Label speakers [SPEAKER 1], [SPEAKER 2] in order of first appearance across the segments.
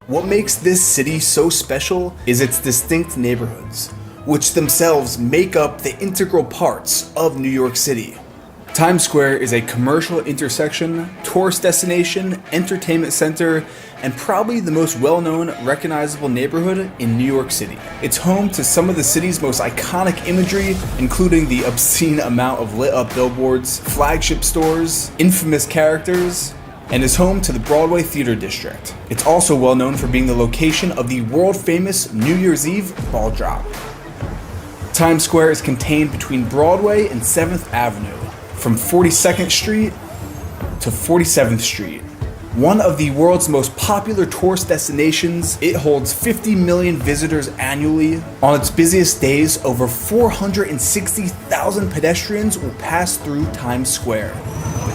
[SPEAKER 1] What makes this city so special is its distinct neighborhoods, which themselves make up the integral parts of New York City. Times Square is a commercial intersection, tourist destination, entertainment center, and probably the most well-known, recognizable neighborhood in New York City. It's home to some of the city's most iconic imagery, including the obscene amount of lit-up billboards, flagship stores, infamous characters, and is home to the Broadway Theater District. It's also well known for being the location of the world-famous New Year's Eve ball drop. Times Square is contained between Broadway and 7th Avenue, from 42nd Street to 47th Street. One of the world's most popular tourist destinations, it holds 50 million visitors annually. On its busiest days, over 460,000 pedestrians will pass through Times Square.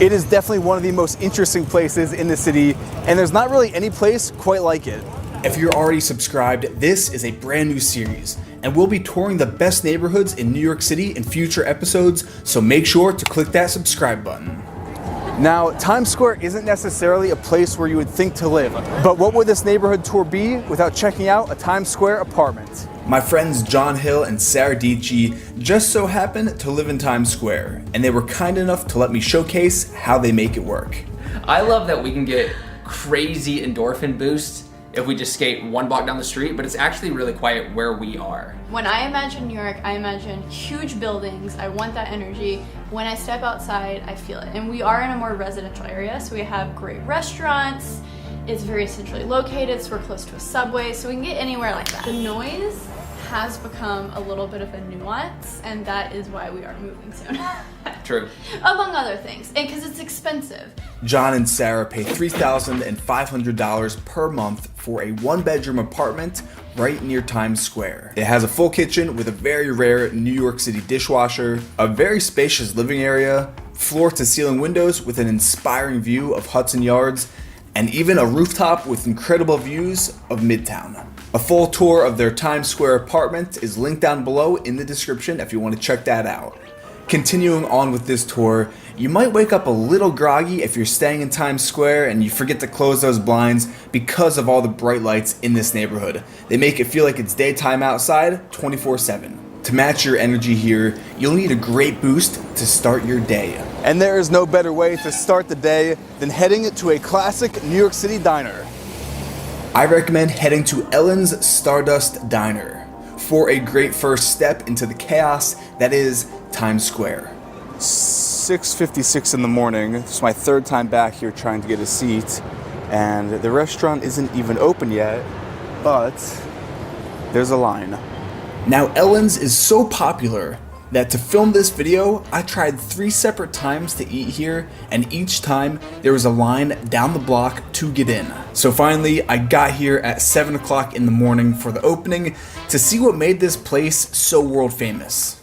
[SPEAKER 1] It is definitely one of the most interesting places in the city, and there's not really any place quite like it. If you're already subscribed, this is a brand new series, and we'll be touring the best neighborhoods in New York City in future episodes, so make sure to click that subscribe button. Now, Times Square isn't necessarily a place where you would think to live, but what would this neighborhood tour be without checking out a Times Square apartment? My friends John Hill and Sarah Dici just so happen to live in Times Square, and they were kind enough to let me showcase how they make it work.
[SPEAKER 2] I love that we can get crazy endorphin boosts if we just skate one block down the street, but it's actually really quiet where we are.
[SPEAKER 3] When I imagine New York, I imagine huge buildings. I want that energy. When I step outside, I feel it. And we are in a more residential area, so we have great restaurants. It's very centrally located, so we're close to a subway, so we can get anywhere like that. The noise has become a little bit of a nuance, and that is why we are moving soon.
[SPEAKER 2] True.
[SPEAKER 3] Among other things, and because it's expensive.
[SPEAKER 1] John and Sarah pay $3,500 per month for a one-bedroom apartment right near Times Square. It has a full kitchen with a very rare New York City dishwasher, a very spacious living area, floor-to-ceiling windows with an inspiring view of Hudson Yards, and even a rooftop with incredible views of Midtown. A full tour of their Times Square apartment is linked down below in the description if you want to check that out. Continuing on with this tour, you might wake up a little groggy if you're staying in Times Square and you forget to close those blinds because of all the bright lights in this neighborhood. They make it feel like it's daytime outside 24/7. To match your energy here, you'll need a great boost to start your day. And there is no better way to start the day than heading to a classic New York City diner. I recommend heading to Ellen's Stardust Diner for a great first step into the chaos that is Times Square. 6:56 in the morning. It's my third time back here trying to get a seat, and the restaurant isn't even open yet, but there's a line. Now, Ellen's is so popular that to film this video, I tried 3 separate times to eat here, and each time there was a line down the block to get in. So finally, I got here at 7 o'clock in the morning for the opening to see what made this place so world famous.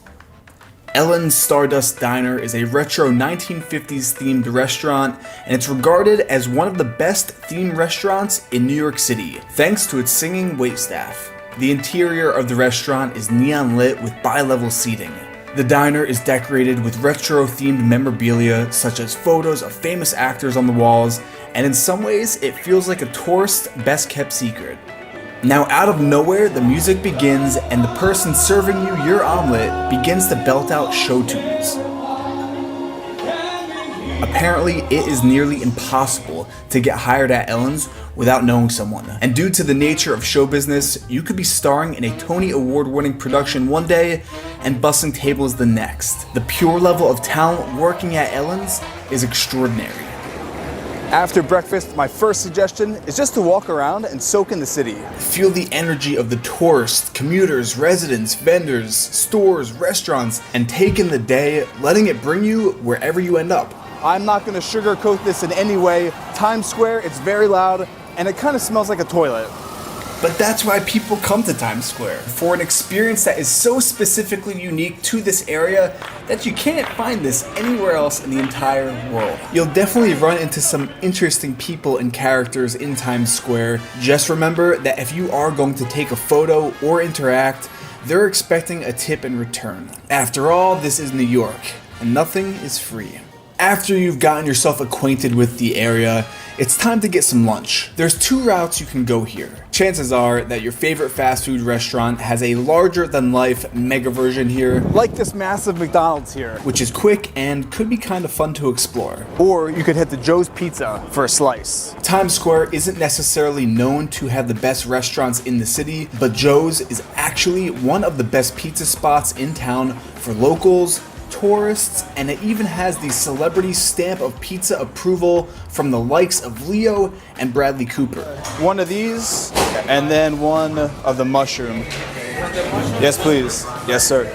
[SPEAKER 1] Ellen's Stardust Diner is a retro 1950s themed restaurant, and it's regarded as one of the best themed restaurants in New York City, thanks to its singing waitstaff. The interior of the restaurant is neon lit with bi-level seating. The diner is decorated with retro-themed memorabilia such as photos of famous actors on the walls, and in some ways it feels like a tourist's best-kept secret. Now out of nowhere, the music begins and the person serving you your omelet begins to belt out show tunes. Apparently, it is nearly impossible to get hired at Ellen's without knowing someone. And due to the nature of show business, you could be starring in a Tony Award-winning production one day and bussing tables the next. The pure level of talent working at Ellen's is extraordinary. After breakfast, my first suggestion is just to walk around and soak in the city. Feel the energy of the tourists, commuters, residents, vendors, stores, restaurants, and take in the day, letting it bring you wherever you end up. I'm not going to sugarcoat this in any way. Times Square, it's very loud, and it kind of smells like a toilet. But that's why people come to Times Square, for an experience that is so specifically unique to this area that you can't find this anywhere else in the entire world. You'll definitely run into some interesting people and characters in Times Square. Just remember that if you are going to take a photo or interact, they're expecting a tip in return. After all, this is New York, and nothing is free. After you've gotten yourself acquainted with the area, it's time to get some lunch. There's two routes you can go here. Chances are that your favorite fast food restaurant has a larger than life mega version here,
[SPEAKER 4] Like this massive McDonald's here.
[SPEAKER 1] which is quick and could be kind of fun to explore.
[SPEAKER 4] Or you could hit the Joe's Pizza for a slice.
[SPEAKER 1] Times Square isn't necessarily known to have the best restaurants in the city, but Joe's is actually one of the best pizza spots in town for locals, tourists, and it even has the celebrity stamp of pizza approval from the likes of Leo and Bradley Cooper.
[SPEAKER 4] One of these, and then one of the mushroom. Yes, please. Yes, sir.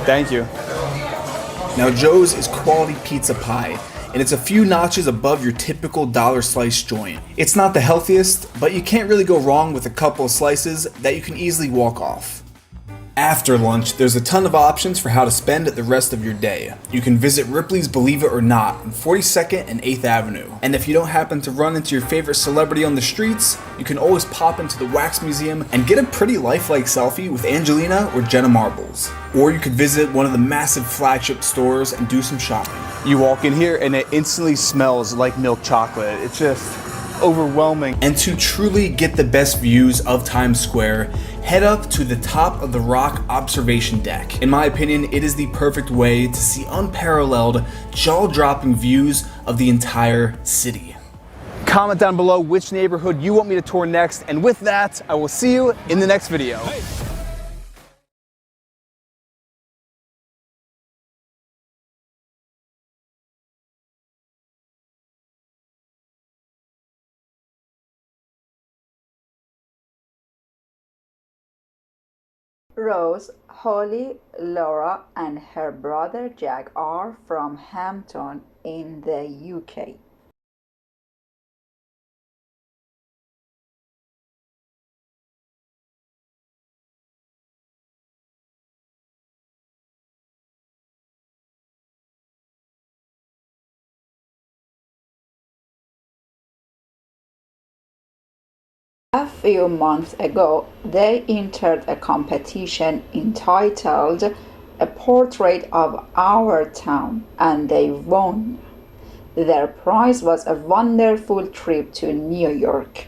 [SPEAKER 4] Thank you.
[SPEAKER 1] Now Joe's is quality pizza pie, and it's a few notches above your typical dollar slice joint. It's not the healthiest, but you can't really go wrong with a couple of slices that you can easily walk off. After lunch, there's a ton of options for how to spend the rest of your day. You can visit Ripley's Believe It or Not on 42nd and 8th Avenue. And if you don't happen to run into your favorite celebrity on the streets, you can always pop into the Wax Museum and get a pretty lifelike selfie with Angelina or Jenna Marbles. Or you could visit one of the massive flagship stores and do some shopping.
[SPEAKER 4] You walk in here and it instantly smells like milk chocolate. It's just overwhelming.
[SPEAKER 1] And to truly get the best views of Times Square, head up to the top of the Rock Observation Deck. In my opinion, it is the perfect way to see unparalleled, jaw-dropping views of the entire city.
[SPEAKER 4] Comment down below which neighborhood you want me to tour next, and with that, I will see you in the next video.
[SPEAKER 5] Rose, Holly, Laura, and her brother Jack are from Hampton in the UK. A few months ago, they entered a competition entitled A Portrait of Our Town, and they won. Their prize was a wonderful trip to New York.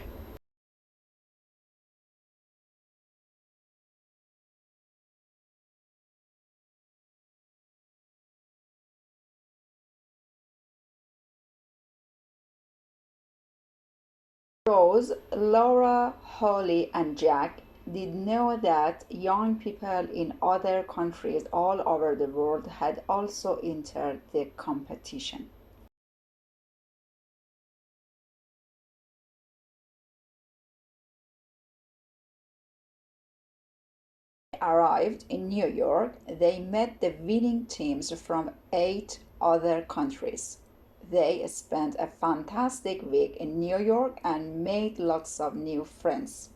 [SPEAKER 5] Rose, Laura, Holly, and Jack did know that young people in other countries all over the world had also entered the competition. Arrived in New York, they met the winning teams from 8 other countries. They spent a fantastic week in New York and made lots of new friends.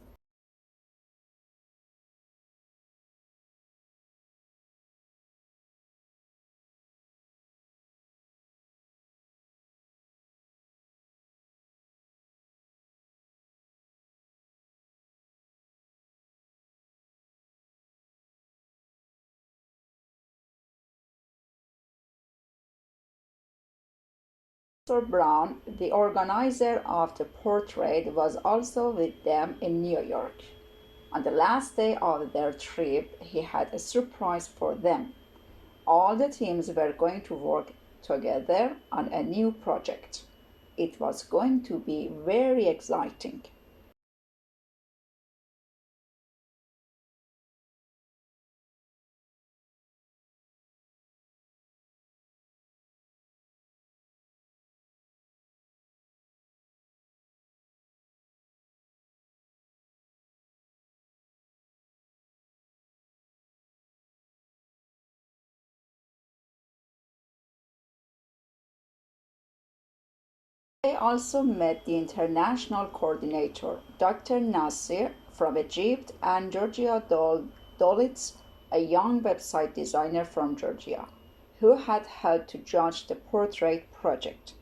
[SPEAKER 5] Mr. Brown, the organizer of the portrait, was also with them in New York. On the last day of their trip, he had a surprise for them. All the teams were going to work together on a new project. It was going to be very exciting. They also met the international coordinator, Dr. Nasir from Egypt, and Georgia Dolitz, a young website designer from Georgia, who had helped to judge the portrait project.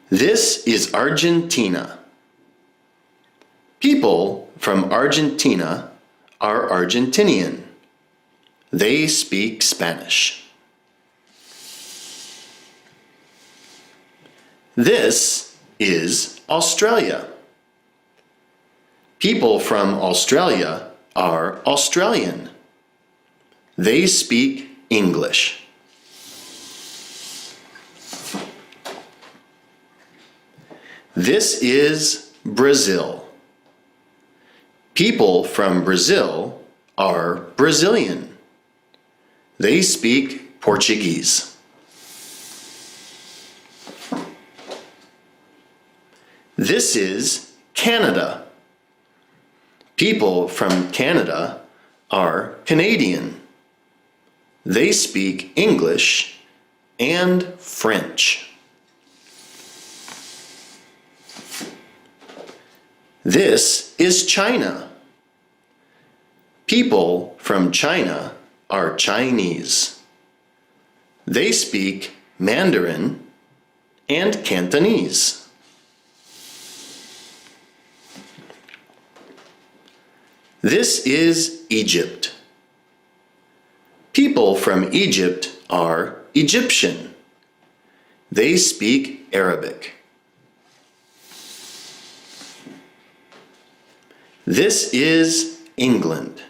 [SPEAKER 6] This is Argentina. People from Argentina are Argentinian. They speak Spanish. This is Australia. People from Australia are Australian. They speak English. This is Brazil. People from Brazil are Brazilian. They speak Portuguese. This is Canada. People from Canada are Canadian. They speak English and French. This is China. People from China are Chinese. They speak Mandarin and Cantonese. This is Egypt. People from Egypt are Egyptian. They speak Arabic. This is England.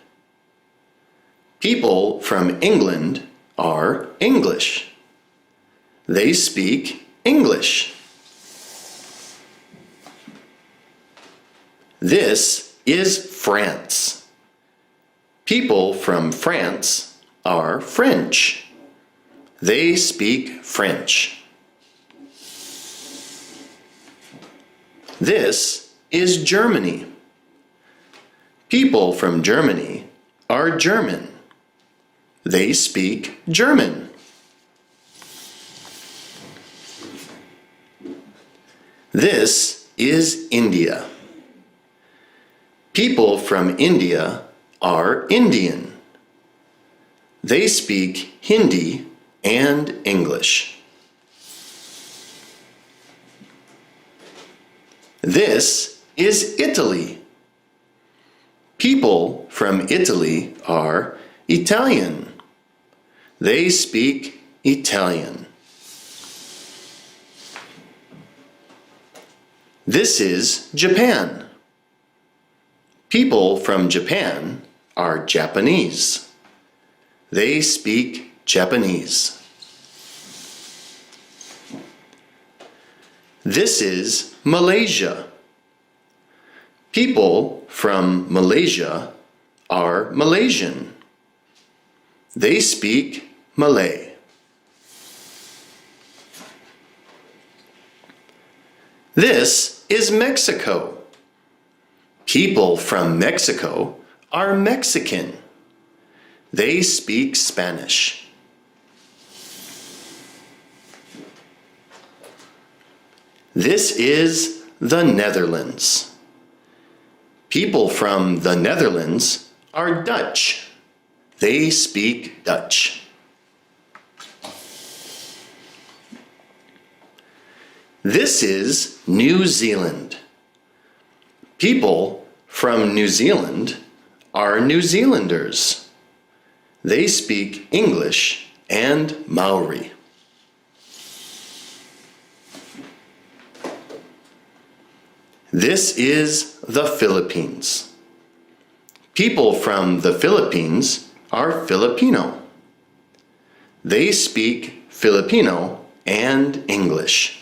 [SPEAKER 6] People from England are English. They speak English. This is France. People from France are French. They speak French. This is Germany. People from Germany are German. They speak German. This is India. People from India are Indian. They speak Hindi and English. This is Italy. People from Italy are Italian. They speak Italian. This is Japan. People from Japan are Japanese. They speak Japanese. This is Malaysia. People from Malaysia are Malaysian. They speak Malay. This is Mexico. People from Mexico are Mexican. They speak Spanish. This is the Netherlands. People from the Netherlands are Dutch. They speak Dutch. This is New Zealand. People from New Zealand are New Zealanders. They speak English and Maori. This is the Philippines. People from the Philippines are Filipino. They speak Filipino and English.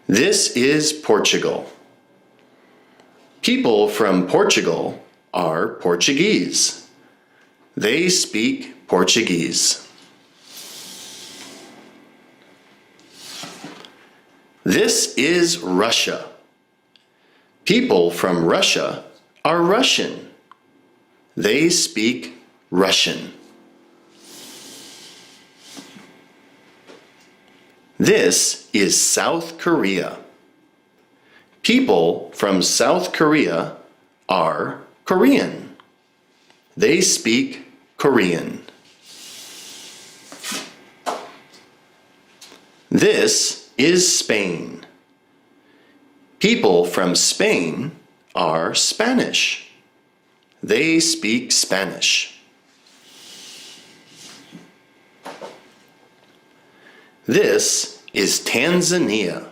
[SPEAKER 6] This is Portugal. People from Portugal are Portuguese. They speak Portuguese. This is Russia. People from Russia are Russian. They speak Russian. This is South Korea. People from South Korea are Korean. They speak Korean. This is Spain. People from Spain are Spanish. They speak Spanish. This is Tanzania.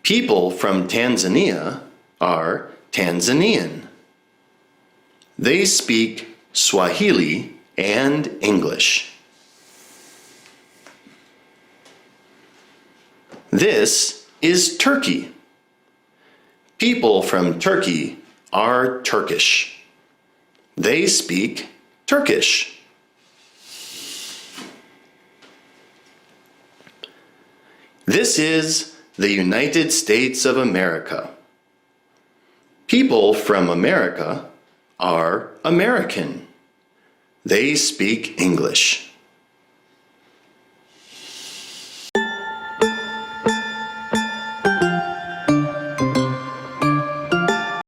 [SPEAKER 6] People from Tanzania are Tanzanian. They speak Swahili and English. This is Turkey. People from Turkey are Turkish. They speak Turkish. This is the United States of America. People from America are American. They speak English.